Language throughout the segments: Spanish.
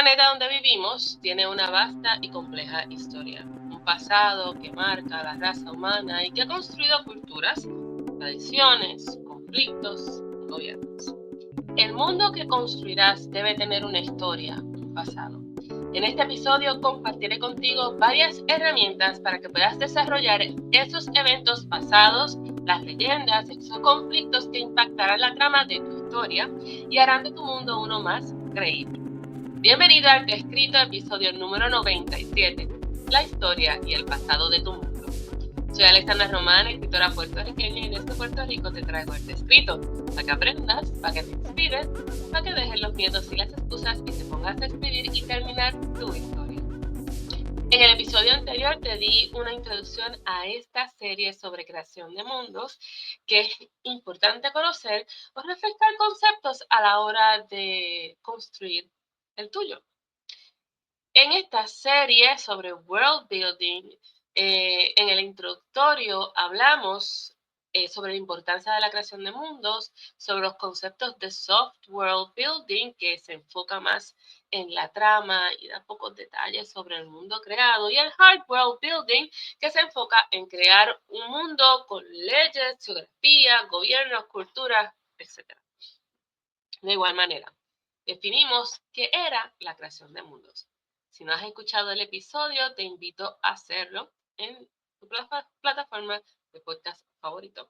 planeta donde vivimos tiene una vasta y compleja historia, un pasado que marca a la raza humana y que ha construido culturas, tradiciones, conflictos y gobiernos. El mundo que construirás debe tener una historia, un pasado. En este episodio compartiré contigo varias herramientas para que puedas desarrollar esos eventos pasados, las leyendas, esos conflictos que impactarán la trama de tu historia y harán de tu mundo uno más creíble. Bienvenido al Escrito, episodio número 97, la historia y el pasado de tu mundo. Soy Alexandra Román, escritora puertorriqueña, y desde Puerto Rico te traigo el Escrito, para que aprendas, para que te inspires, para que dejes los miedos y las excusas y te pongas a escribir y terminar tu historia. En el episodio anterior te di una introducción a esta serie sobre creación de mundos que es importante conocer o refrescar conceptos a la hora de construir el tuyo. En esta serie sobre world building, en el introductorio hablamos sobre la importancia de la creación de mundos, sobre los conceptos de soft world building, que se enfoca más en la trama y da pocos detalles sobre el mundo creado, y el hard world building, que se enfoca en crear un mundo con leyes, geografía, gobiernos, culturas, etc. De igual manera, definimos qué era la creación de mundos. Si no has escuchado el episodio, te invito a hacerlo en tu plataforma de podcast favorito.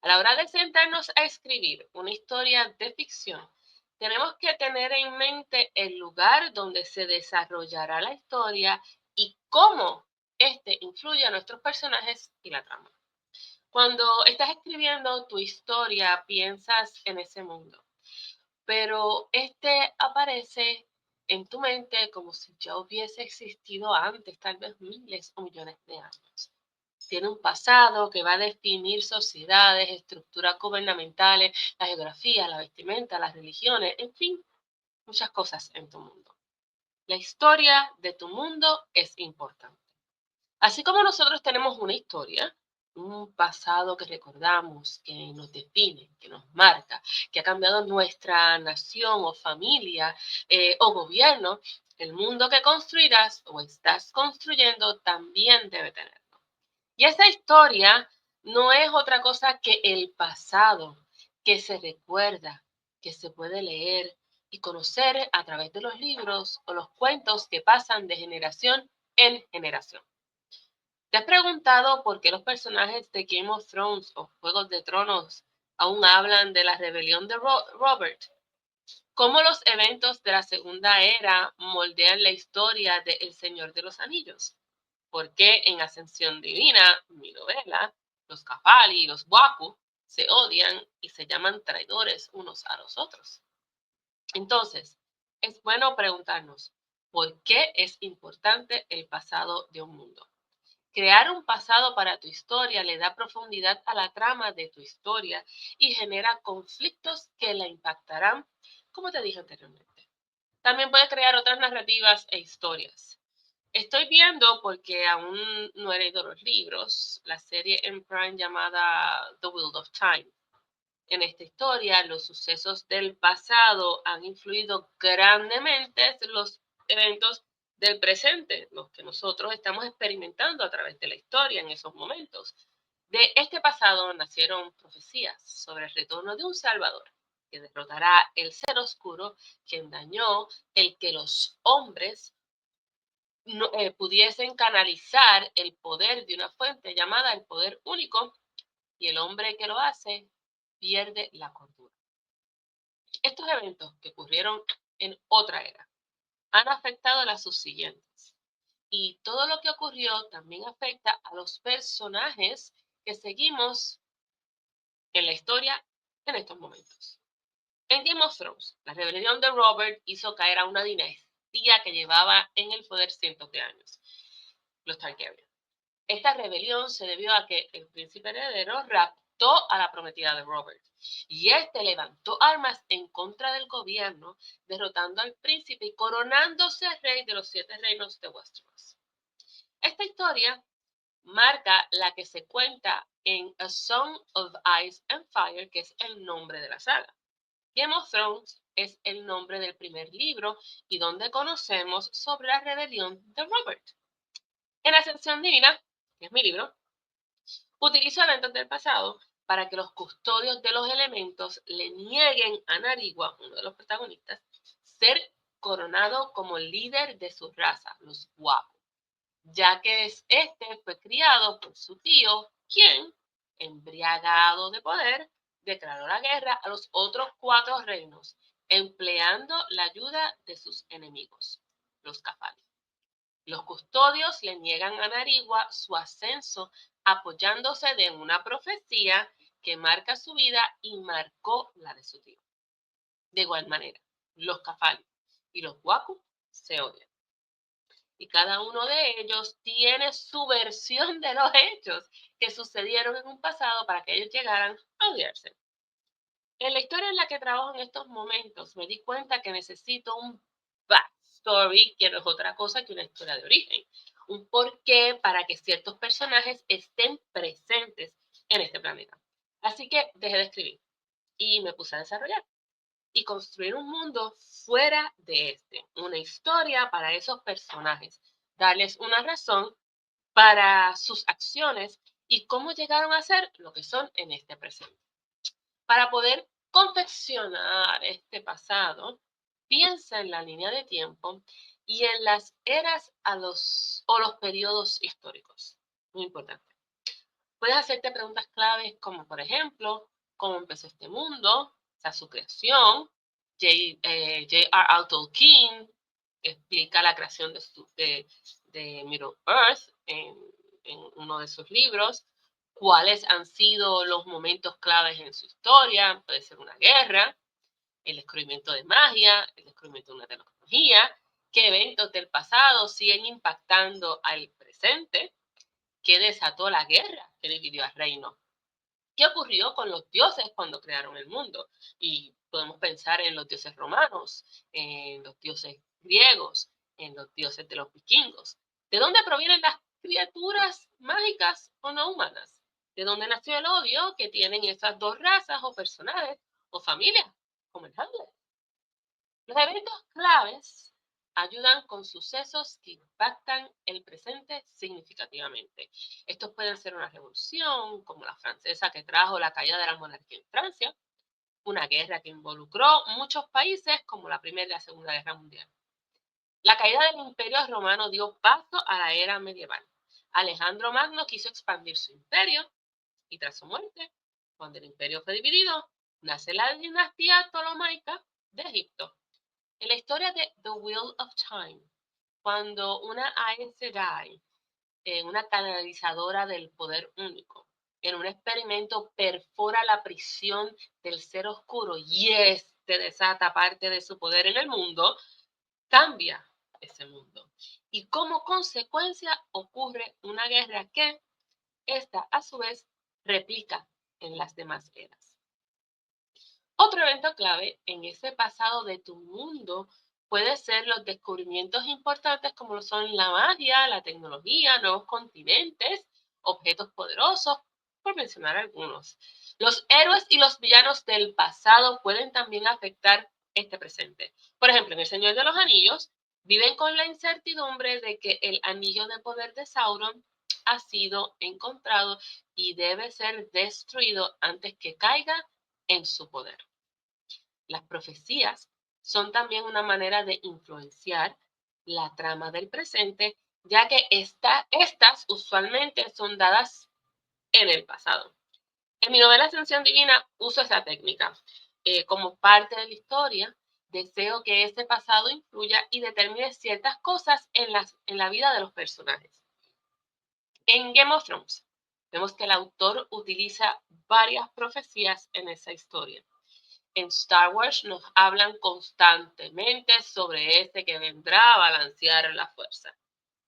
A la hora de sentarnos a escribir una historia de ficción, tenemos que tener en mente el lugar donde se desarrollará la historia y cómo este influye a nuestros personajes y la trama. Cuando estás escribiendo tu historia, piensas en ese mundo, pero este aparece en tu mente como si ya hubiese existido antes, tal vez miles o millones de años. Tiene un pasado que va a definir sociedades, estructuras gubernamentales, la geografía, la vestimenta, las religiones, en fin, muchas cosas en tu mundo. La historia de tu mundo es importante. Así como nosotros tenemos una historia, un pasado que recordamos, que nos define, que nos marca, que ha cambiado nuestra nación o familia o gobierno, el mundo que construirás o estás construyendo también debe tenerlo. Y esa historia no es otra cosa que el pasado que se recuerda, que se puede leer y conocer a través de los libros o los cuentos que pasan de generación en generación. ¿Te has preguntado por qué los personajes de Game of Thrones o Juegos de Tronos aún hablan de la rebelión de Robert? ¿Cómo los eventos de la Segunda Era moldean la historia de El Señor de los Anillos? ¿Por qué en Ascensión Divina, mi novela, los Cafali y los Waku se odian y se llaman traidores unos a los otros? Entonces, es bueno preguntarnos, ¿por qué es importante el pasado de un mundo? Crear un pasado para tu historia le da profundidad a la trama de tu historia y genera conflictos que la impactarán, como te dije anteriormente. También puedes crear otras narrativas e historias. Estoy viendo, porque aún no he leído los libros, la serie en Prime llamada The Wheel of Time. En esta historia, los sucesos del pasado han influido grandemente en los eventos del presente, los que nosotros estamos experimentando a través de la historia en esos momentos. De este pasado nacieron profecías sobre el retorno de un Salvador que derrotará el ser oscuro, quien dañó el que los hombres pudiesen canalizar el poder de una fuente llamada el poder único, y el hombre que lo hace pierde la cordura. Estos eventos que ocurrieron en otra era han afectado a las subsiguientes. Y todo lo que ocurrió también afecta a los personajes que seguimos en la historia en estos momentos. En Game of Thrones, la rebelión de Robert hizo caer a una dinastía que llevaba en el poder cientos de años, los Targaryen. Esta rebelión se debió a que el príncipe heredero raptó a la prometida de Robert, y este levantó armas en contra del gobierno, derrotando al príncipe y coronándose rey de los 7 reinos de Westeros. Esta historia marca la que se cuenta en A Song of Ice and Fire, que es el nombre de la saga. Game of Thrones es el nombre del primer libro y donde conocemos sobre la rebelión de Robert. En Ascensión Divina, que es mi libro, utilizo eventos del pasado para que los custodios de los elementos le nieguen a Narigua, uno de los protagonistas, ser coronado como líder de su raza, los Waku, ya que este fue criado por su tío, quien, embriagado de poder, declaró la guerra a los otros 4 reinos, empleando la ayuda de sus enemigos, los Cafali. Los custodios le niegan a Narigua su ascenso apoyándose de una profecía que marca su vida y marcó la de su tío. De igual manera, los Cafali y los Waku se odian. Y cada uno de ellos tiene su versión de los hechos que sucedieron en un pasado para que ellos llegaran a odiarse. En la historia en la que trabajo en estos momentos, me di cuenta que necesito un backstory, que no es otra cosa que una historia de origen. Un porqué para que ciertos personajes estén presentes en este planeta. Así que dejé de escribir y me puse a desarrollar y construir un mundo fuera de este. Una historia para esos personajes. Darles una razón para sus acciones y cómo llegaron a ser lo que son en este presente. Para poder confeccionar este pasado, piensa en la línea de tiempo y en las eras o los periodos históricos. Muy importante. Puedes hacerte preguntas claves como, por ejemplo, cómo empezó este mundo, o sea, su creación. J.R.R. Tolkien explica la creación de Middle Earth en uno de sus libros. Cuáles han sido los momentos claves en su historia. Puede ser una guerra, el descubrimiento de magia, el descubrimiento de una tecnología. ¿Qué eventos del pasado siguen impactando al presente? ¿Qué desató la guerra que dividió al reino? ¿Qué ocurrió con los dioses cuando crearon el mundo? Y podemos pensar en los dioses romanos, en los dioses griegos, en los dioses de los vikingos. ¿De dónde provienen las criaturas mágicas o no humanas? ¿De dónde nació el odio que tienen esas 2 razas o personajes o familias, como el Hamlet? Los eventos claves ayudan con sucesos que impactan el presente significativamente. Estos pueden ser una revolución, como la francesa que trajo la caída de la monarquía en Francia, una guerra que involucró muchos países, como la Primera y la Segunda Guerra Mundial. La caída del Imperio Romano dio paso a la era medieval. Alejandro Magno quiso expandir su imperio y tras su muerte, cuando el imperio fue dividido, nace la dinastía ptolomaica de Egipto. En la historia de The Wheel of Time, cuando una Aes Sedai, una canalizadora del poder único, en un experimento perfora la prisión del ser oscuro y este desata parte de su poder en el mundo, cambia ese mundo. Y como consecuencia ocurre una guerra que esta a su vez replica en las demás eras. Otro evento clave en ese pasado de tu mundo puede ser los descubrimientos importantes como lo son la magia, la tecnología, nuevos continentes, objetos poderosos, por mencionar algunos. Los héroes y los villanos del pasado pueden también afectar este presente. Por ejemplo, en El Señor de los Anillos, viven con la incertidumbre de que el anillo de poder de Sauron ha sido encontrado y debe ser destruido antes que caiga en su poder. Las profecías son también una manera de influenciar la trama del presente, ya que estas usualmente son dadas en el pasado. En mi novela Ascensión Divina uso esa técnica. Como parte de la historia, deseo que ese pasado influya y determine ciertas cosas en la vida de los personajes. En Game of Thrones, vemos que el autor utiliza varias profecías en esa historia. En Star Wars nos hablan constantemente sobre ese que vendrá a balancear la fuerza.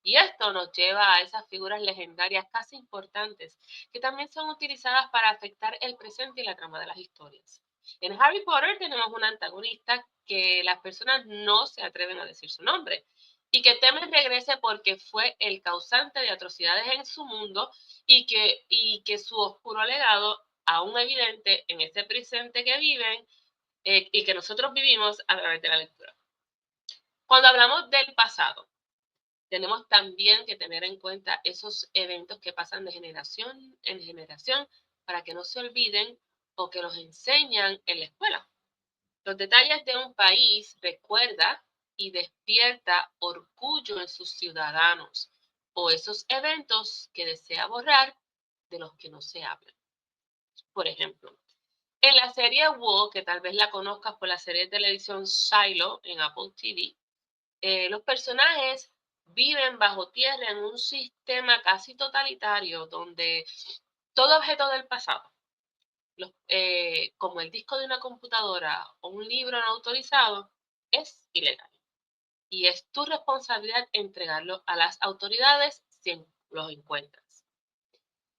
Y esto nos lleva a esas figuras legendarias casi importantes que también son utilizadas para afectar el presente y la trama de las historias. En Harry Potter tenemos un antagonista que las personas no se atreven a decir su nombre y que temen regrese porque fue el causante de atrocidades en su mundo y que su oscuro legado, aún evidente en ese presente que viven, y que nosotros vivimos a través de la lectura. Cuando hablamos del pasado, tenemos también que tener en cuenta esos eventos que pasan de generación en generación para que no se olviden o que nos enseñan en la escuela. Los detalles de un país recuerda y despierta orgullo en sus ciudadanos o esos eventos que desea borrar de los que no se habla. Por ejemplo, en la serie WoW, que tal vez la conozcas por la serie de televisión Silo en Apple TV, los personajes viven bajo tierra en un sistema casi totalitario donde todo objeto del pasado, como el disco de una computadora o un libro no autorizado, es ilegal. Y es tu responsabilidad entregarlo a las autoridades si los encuentras.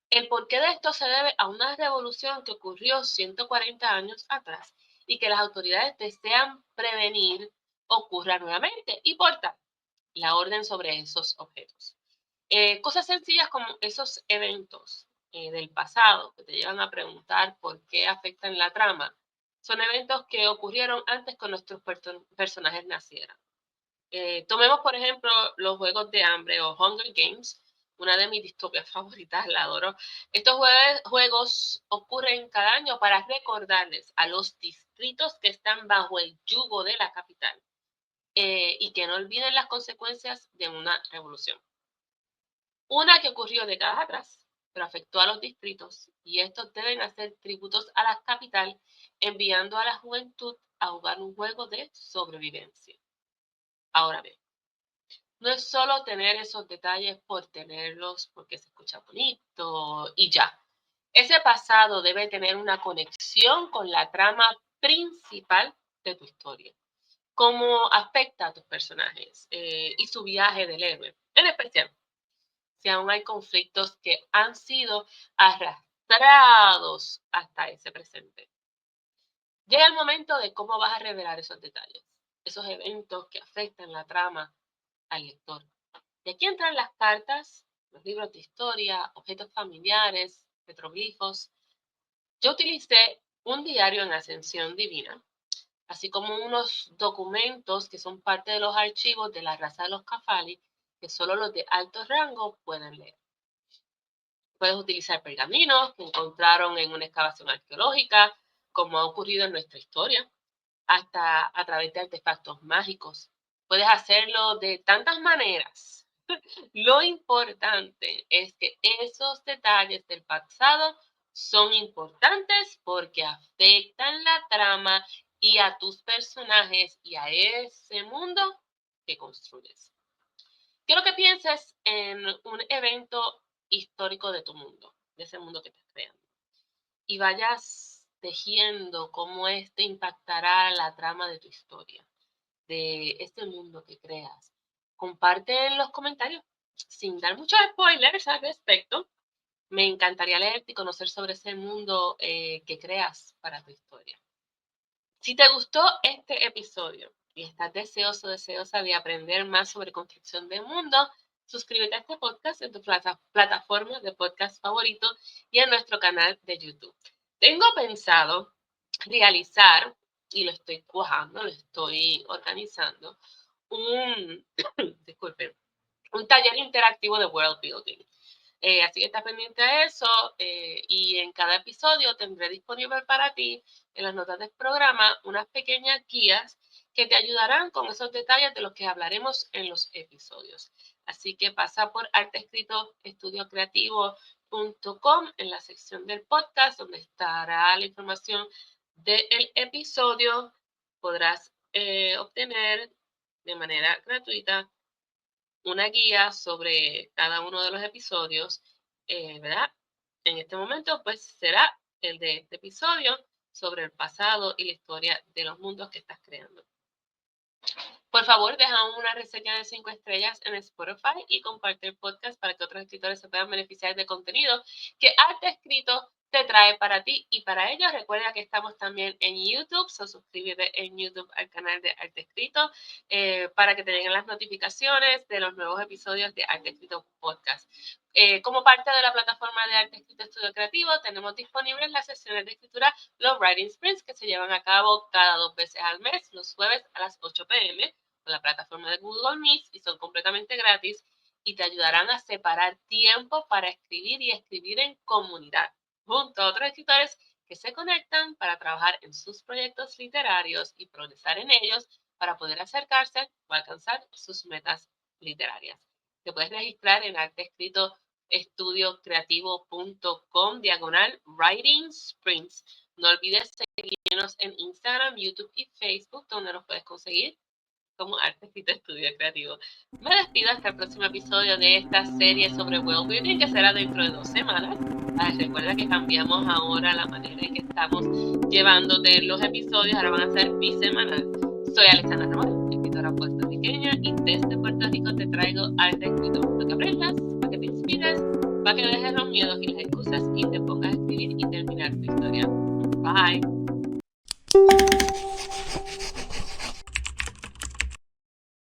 El porqué de esto se debe a una revolución que ocurrió 140 años atrás y que las autoridades desean prevenir ocurra nuevamente y por tanto la orden sobre esos objetos. Cosas sencillas como esos eventos del pasado que te llevan a preguntar por qué afectan la trama, son eventos que ocurrieron antes que nuestros personajes nacieran. Tomemos, por ejemplo, los Juegos de Hambre o Hunger Games, una de mis distopias favoritas, la adoro. Estos juegos ocurren cada año para recordarles a los distritos que están bajo el yugo de la capital y que no olviden las consecuencias de una revolución. Una que ocurrió décadas atrás, pero afectó a los distritos y estos deben hacer tributos a la capital enviando a la juventud a jugar un juego de sobrevivencia. Ahora bien, no es solo tener esos detalles por tenerlos porque se escucha bonito y ya. Ese pasado debe tener una conexión con la trama principal de tu historia. Cómo afecta a tus personajes y su viaje del héroe. En especial, si aún hay conflictos que han sido arrastrados hasta ese presente. Llega el momento de cómo vas a revelar esos detalles, esos eventos que afectan la trama al lector. Y aquí entran las cartas, los libros de historia, objetos familiares, petroglifos. Yo utilicé un diario en Ascensión Divina, así como unos documentos que son parte de los archivos de la raza de los Cafali, que solo los de alto rango pueden leer. Puedes utilizar pergaminos que encontraron en una excavación arqueológica, como ha ocurrido en nuestra historia, hasta a través de artefactos mágicos. Puedes hacerlo de tantas maneras. Lo importante es que esos detalles del pasado son importantes porque afectan la trama y a tus personajes y a ese mundo que construyes. Quiero que pienses en un evento histórico de tu mundo, de ese mundo que estás creando, y vayas tejiendo cómo este impactará la trama de tu historia, de este mundo que creas. Comparte en los comentarios, sin dar muchos spoilers al respecto. Me encantaría leerte y conocer sobre ese mundo que creas para tu historia. Si te gustó este episodio y estás deseosa de aprender más sobre construcción de mundo, suscríbete a este podcast en tu plataforma de podcast favorito y en nuestro canal de YouTube. Tengo pensado realizar, y lo estoy cuajando, lo estoy organizando, disculpen, un taller interactivo de world building. Así que está pendiente a eso y en cada episodio tendré disponible para ti en las notas del programa unas pequeñas guías que te ayudarán con esos detalles de los que hablaremos en los episodios. Así que pasa por arteescritoestudiocreativo.com en la sección del podcast donde estará la información del episodio. Podrás obtener de manera gratuita una guía sobre cada uno de los episodios, ¿verdad? En este momento, pues será el de este episodio sobre el pasado y la historia de los mundos que estás creando. Por favor, deja una reseña de 5 estrellas en Spotify y comparte el podcast para que otros escritores se puedan beneficiar del contenido que Arte Escrito te trae para ti y para ellos. Recuerda que estamos también en YouTube, suscríbete en YouTube al canal de Arte Escrito para que te lleguen las notificaciones de los nuevos episodios de Arte Escrito Podcast. Como parte de la plataforma de Arte Escrito Estudio Creativo, tenemos disponibles las sesiones de escritura, los Writing Sprints, que se llevan a cabo cada 2 veces al mes, los jueves a las 8 p.m. con la plataforma de Google Meet y son completamente gratis y te ayudarán a separar tiempo para escribir y escribir en comunidad, junto a otros escritores que se conectan para trabajar en sus proyectos literarios y progresar en ellos para poder acercarse o alcanzar sus metas literarias. Te puedes registrar en arteescritocreativo.com/writing sprints. No olvides seguirnos en Instagram, YouTube y Facebook, donde nos puedes conseguir como Arte Escrito Estudio Creativo. Me despido hasta el próximo episodio de esta serie sobre world building, que será dentro de 2 semanas. Recuerda que cambiamos ahora la manera en que estamos llevándote los episodios, ahora van a ser bisemanal. Soy Alexandra Román, escritora puertorriqueña, y desde Puerto Rico te traigo Arte Escrito, para que aprendas, para que te inspires, para que dejes los miedos y las excusas y te pongas a escribir y terminar tu historia. Bye.